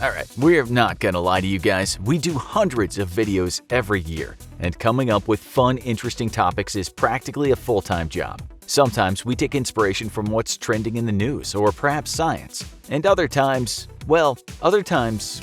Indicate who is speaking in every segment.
Speaker 1: Alright, we're not gonna lie to you guys, we do hundreds of videos every year, and coming up with fun, interesting topics is practically a full-time job. Sometimes we take inspiration from what's trending in the news or perhaps science, and other times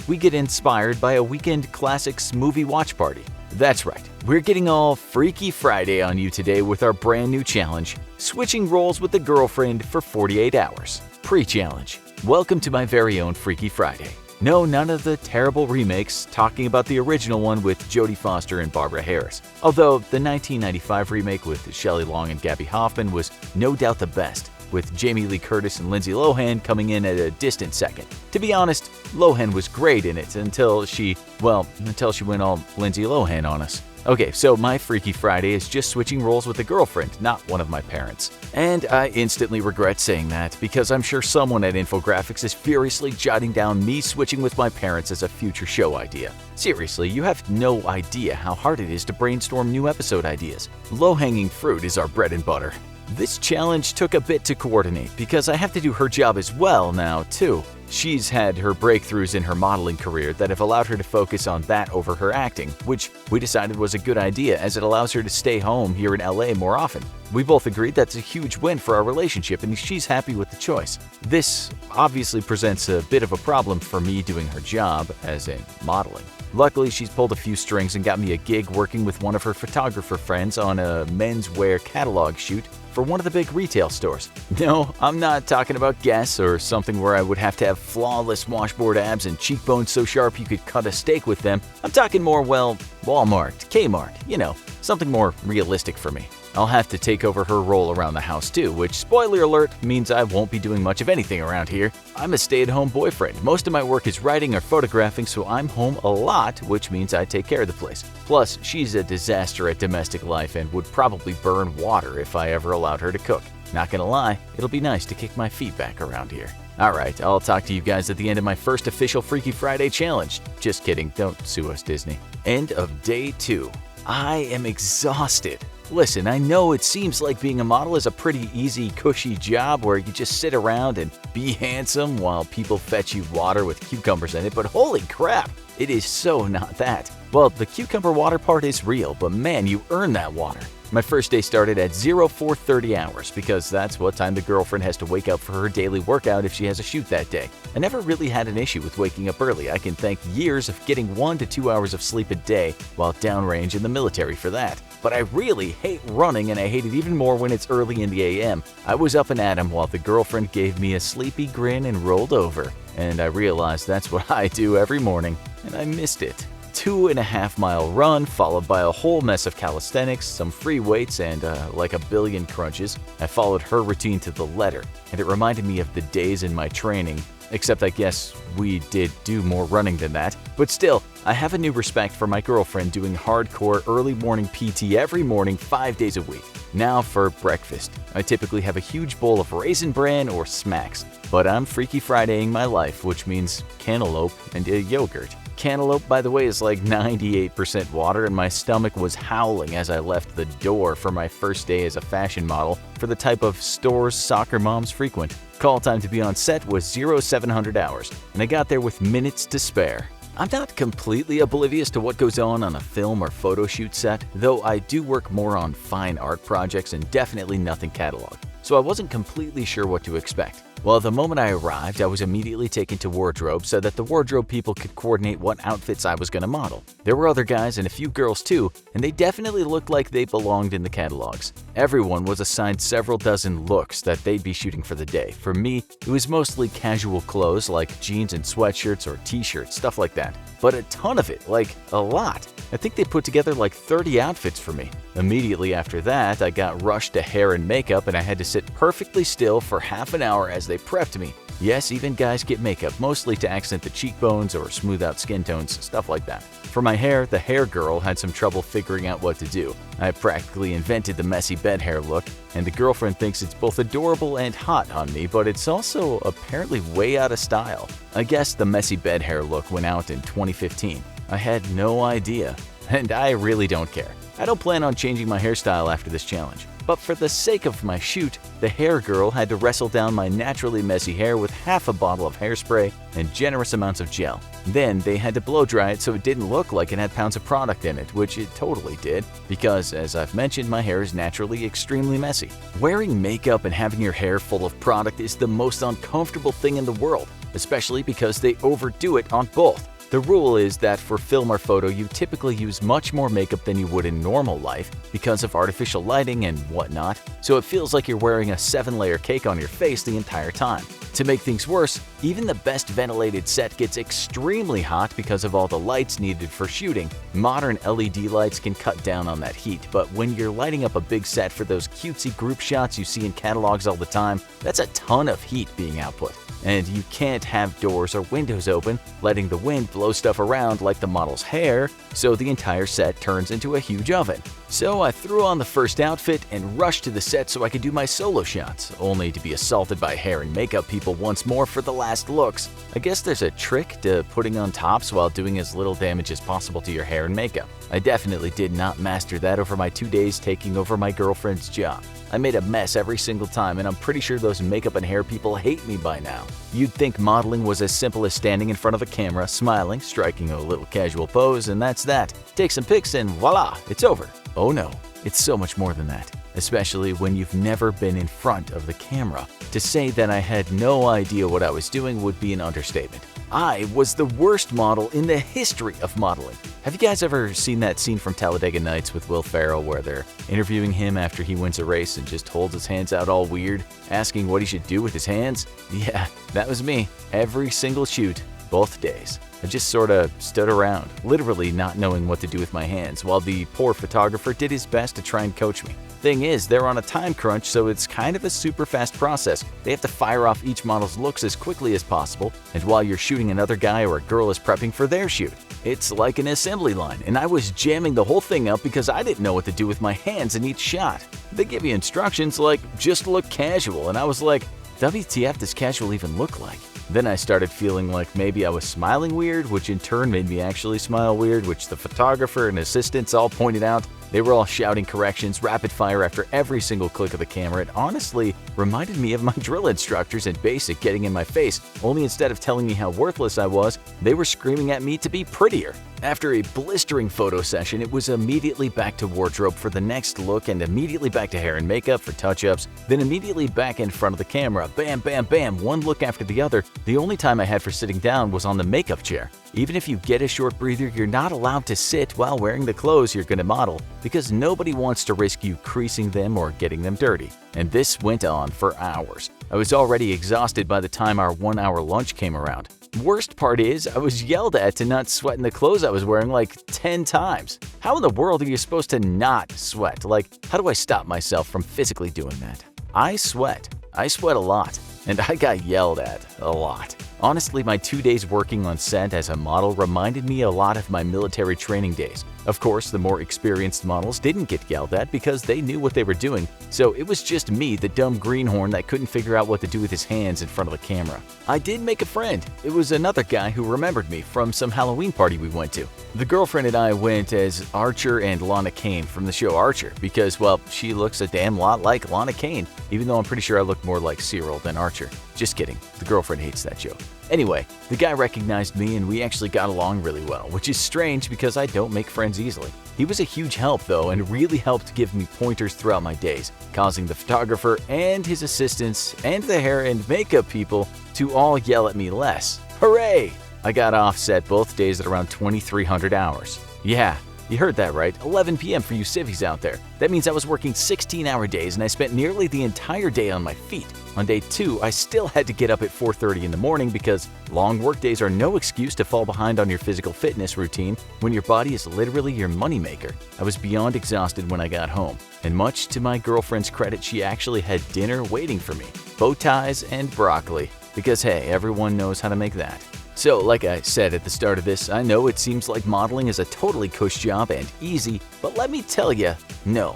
Speaker 1: we get inspired by a weekend classics movie watch party. That's right, we're getting all Freaky Friday on you today with our brand new challenge, switching roles with a girlfriend for 48 hours. Pre-challenge. Welcome to my very own Freaky Friday. No, none of the terrible remakes, talking about the original one with Jodie Foster and Barbara Harris. Although the 1995 remake with Shelley Long and Gabby Hoffman was no doubt the best, with Jamie Lee Curtis and Lindsay Lohan coming in at a distant second. To be honest, Lohan was great in it until she went all Lindsay Lohan on us. Okay, so my Freaky Friday is just switching roles with a girlfriend, not one of my parents. And I instantly regret saying that because I'm sure someone at Infographics is furiously jotting down me switching with my parents as a future show idea. Seriously, you have no idea how hard it is to brainstorm new episode ideas. Low-hanging fruit is our bread and butter. This challenge took a bit to coordinate because I have to do her job as well now, too. She's had her breakthroughs in her modeling career that have allowed her to focus on that over her acting, which we decided was a good idea as it allows her to stay home here in LA more often. We both agreed that's a huge win for our relationship and she's happy with the choice. This obviously presents a bit of a problem for me doing her job, as in modeling. Luckily, she's pulled a few strings and got me a gig working with one of her photographer friends on a menswear catalog shoot for one of the big retail stores. No, I'm not talking about Guess or something where I would have to have flawless washboard abs and cheekbones so sharp you could cut a steak with them. I'm talking more, well, Walmart, Kmart, something more realistic for me. I'll have to take over her role around the house too, which, spoiler alert, means I won't be doing much of anything around here. I'm a stay-at-home boyfriend. Most of my work is writing or photographing, so I'm home a lot, which means I take care of the place. Plus, she's a disaster at domestic life and would probably burn water if I ever allowed her to cook. Not gonna lie, it'll be nice to kick my feet back around here. Alright, I'll talk to you guys at the end of my first official Freaky Friday challenge. Just kidding, don't sue us, Disney. End of day 2. I am exhausted. Listen, I know it seems like being a model is a pretty easy, cushy job where you just sit around and be handsome while people fetch you water with cucumbers in it, but holy crap, it is so not that. Well, the cucumber water part is real, but man, you earn that water. My first day started at 04:30 hours because that's what time the girlfriend has to wake up for her daily workout if she has a shoot that day. I never really had an issue with waking up early. I can thank years of getting 1 to 2 hours of sleep a day while downrange in the military for that. But I really hate running and I hate it even more when it's early in the AM. I was up and at 'em while the girlfriend gave me a sleepy grin and rolled over. And I realized that's what I do every morning, and I missed it. 2.5-mile run followed by a whole mess of calisthenics, some free weights, and like a billion crunches. I followed her routine to the letter, and it reminded me of the days in my training, except I guess we did do more running than that. But still, I have a new respect for my girlfriend doing hardcore early morning PT every morning 5 days a week. Now for breakfast. I typically have a huge bowl of Raisin Bran or Smacks, but I'm Freaky Fridaying my life, which means cantaloupe and a yogurt. Cantaloupe, by the way, is like 98% water, and my stomach was howling as I left the door for my first day as a fashion model for the type of stores soccer moms frequent. Call time to be on set was 0700 hours, and I got there with minutes to spare. I'm not completely oblivious to what goes on a film or photo shoot set, though I do work more on fine art projects and definitely nothing catalog, so I wasn't completely sure what to expect. Well, the moment I arrived, I was immediately taken to wardrobe so that the wardrobe people could coordinate what outfits I was going to model. There were other guys and a few girls too, and they definitely looked like they belonged in the catalogs. Everyone was assigned several dozen looks that they'd be shooting for the day. For me, it was mostly casual clothes like jeans and sweatshirts or t-shirts, stuff like that. But a ton of it, like a lot. I think they put together like 30 outfits for me. Immediately after that, I got rushed to hair and makeup and I had to sit perfectly still for half an hour as they prepped me. Yes, even guys get makeup, mostly to accent the cheekbones or smooth out skin tones, stuff like that. For my hair, the hair girl had some trouble figuring out what to do. I practically invented the messy bed hair look, and the girlfriend thinks it's both adorable and hot on me, but it's also apparently way out of style. I guess the messy bed hair look went out in 2015. I had no idea, and I really don't care. I don't plan on changing my hairstyle after this challenge, but for the sake of my shoot, the hair girl had to wrestle down my naturally messy hair with half a bottle of hairspray and generous amounts of gel. Then they had to blow dry it so it didn't look like it had pounds of product in it, which it totally did, because as I've mentioned, my hair is naturally extremely messy. Wearing makeup and having your hair full of product is the most uncomfortable thing in the world, especially because they overdo it on both. The rule is that for film or photo, you typically use much more makeup than you would in normal life because of artificial lighting and whatnot, so it feels like you're wearing a 7-layer cake on your face the entire time. To make things worse, even the best ventilated set gets extremely hot because of all the lights needed for shooting. Modern LED lights can cut down on that heat, but when you're lighting up a big set for those cutesy group shots you see in catalogs all the time, that's a ton of heat being output. And you can't have doors or windows open, letting the wind blow stuff around like the model's hair, so the entire set turns into a huge oven. So I threw on the first outfit and rushed to the set so I could do my solo shots, only to be assaulted by hair and makeup people once more for the last looks. I guess there's a trick to putting on tops while doing as little damage as possible to your hair and makeup. I definitely did not master that over my 2 days taking over my girlfriend's job. I made a mess every single time, and I'm pretty sure those makeup and hair people hate me by now. You'd think modeling was as simple as standing in front of a camera, smiling, striking a little casual pose, and that's that. Take some pics and voila, it's over. Oh no, it's so much more than that, especially when you've never been in front of the camera. To say that I had no idea what I was doing would be an understatement. I was the worst model in the history of modeling. Have you guys ever seen that scene from Talladega Nights with Will Ferrell where they're interviewing him after he wins a race and just holds his hands out all weird, asking what he should do with his hands? Yeah, that was me. Every single shoot, both days. I just sorta stood around, literally not knowing what to do with my hands, while the poor photographer did his best to try and coach me. Thing is, they're on a time crunch, so it's kind of a super fast process. They have to fire off each model's looks as quickly as possible, and while you're shooting, another guy or a girl is prepping for their shoot. It's like an assembly line, and I was jamming the whole thing up because I didn't know what to do with my hands in each shot. They give you instructions like, just look casual, and I was like, WTF does casual even look like? Then I started feeling like maybe I was smiling weird, which in turn made me actually smile weird, which the photographer and assistants all pointed out. They were all shouting corrections rapid fire after every single click of the camera. It honestly reminded me of my drill instructors in basic getting in my face, only instead of telling me how worthless I was, they were screaming at me to be prettier. After a blistering photo session, it was immediately back to wardrobe for the next look and immediately back to hair and makeup for touch-ups, then immediately back in front of the camera, bam, bam, bam, one look after the other. The only time I had for sitting down was on the makeup chair. Even if you get a short breather, you're not allowed to sit while wearing the clothes you're going to model because nobody wants to risk you creasing them or getting them dirty. And this went on for hours. I was already exhausted by the time our 1-hour lunch came around. Worst part is, I was yelled at to not sweat in the clothes I was wearing like 10 times. How in the world are you supposed to not sweat? Like, how do I stop myself from physically doing that? I sweat. I sweat a lot. And I got yelled at a lot. Honestly, my 2 days working on set as a model reminded me a lot of my military training days. Of course, the more experienced models didn't get yelled at because they knew what they were doing, so it was just me, the dumb greenhorn that couldn't figure out what to do with his hands in front of the camera. I did make a friend. It was another guy who remembered me from some Halloween party we went to. The girlfriend and I went as Archer and Lana Kane from the show Archer because, well, she looks a damn lot like Lana Kane, even though I'm pretty sure I look more like Cyril than Archer. Just kidding, the girlfriend hates that joke. Anyway, the guy recognized me and we actually got along really well, which is strange because I don't make friends easily. He was a huge help though and really helped give me pointers throughout my days, causing the photographer and his assistants and the hair and makeup people to all yell at me less. Hooray! I got off set both days at around 2300 hours. Yeah, you heard that right, 11 p.m. for you civvies out there. That means I was working 16-hour days and I spent nearly the entire day on my feet. On day 2, I still had to get up at 4:30 in the morning because long workdays are no excuse to fall behind on your physical fitness routine when your body is literally your moneymaker. I was beyond exhausted when I got home, and much to my girlfriend's credit, she actually had dinner waiting for me. Bow ties and broccoli, because hey, everyone knows how to make that. So, like I said at the start of this, I know it seems like modeling is a totally cush job and easy, but let me tell you, no,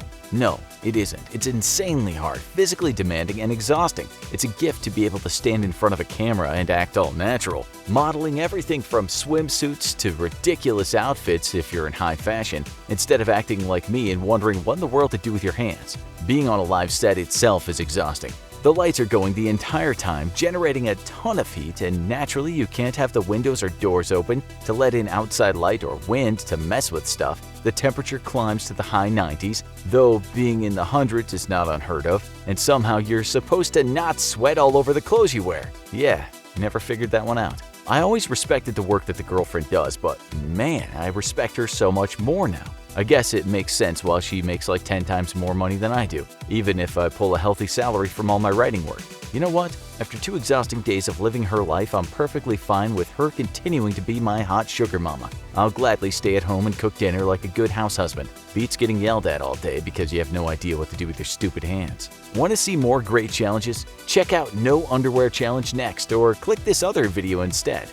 Speaker 1: It isn't. It's insanely hard, physically demanding, and exhausting. It's a gift to be able to stand in front of a camera and act all natural, modeling everything from swimsuits to ridiculous outfits if you're in high fashion, instead of acting like me and wondering what in the world to do with your hands. Being on a live set itself is exhausting. The lights are going the entire time, generating a ton of heat, and naturally you can't have the windows or doors open to let in outside light or wind to mess with stuff. The temperature climbs to the high 90s, though being in the hundreds is not unheard of, and somehow you're supposed to not sweat all over the clothes you wear. Yeah, never figured that one out. I always respected the work that the girlfriend does, but man, I respect her so much more now. I guess it makes sense while she makes like 10 times more money than I do, even if I pull a healthy salary from all my writing work. You know what? After 2 exhausting days of living her life, I'm perfectly fine with her continuing to be my hot sugar mama. I'll gladly stay at home and cook dinner like a good house husband. Beats getting yelled at all day because you have no idea what to do with your stupid hands. Want to see more great challenges? Check out No Underwear Challenge next, or click this other video instead.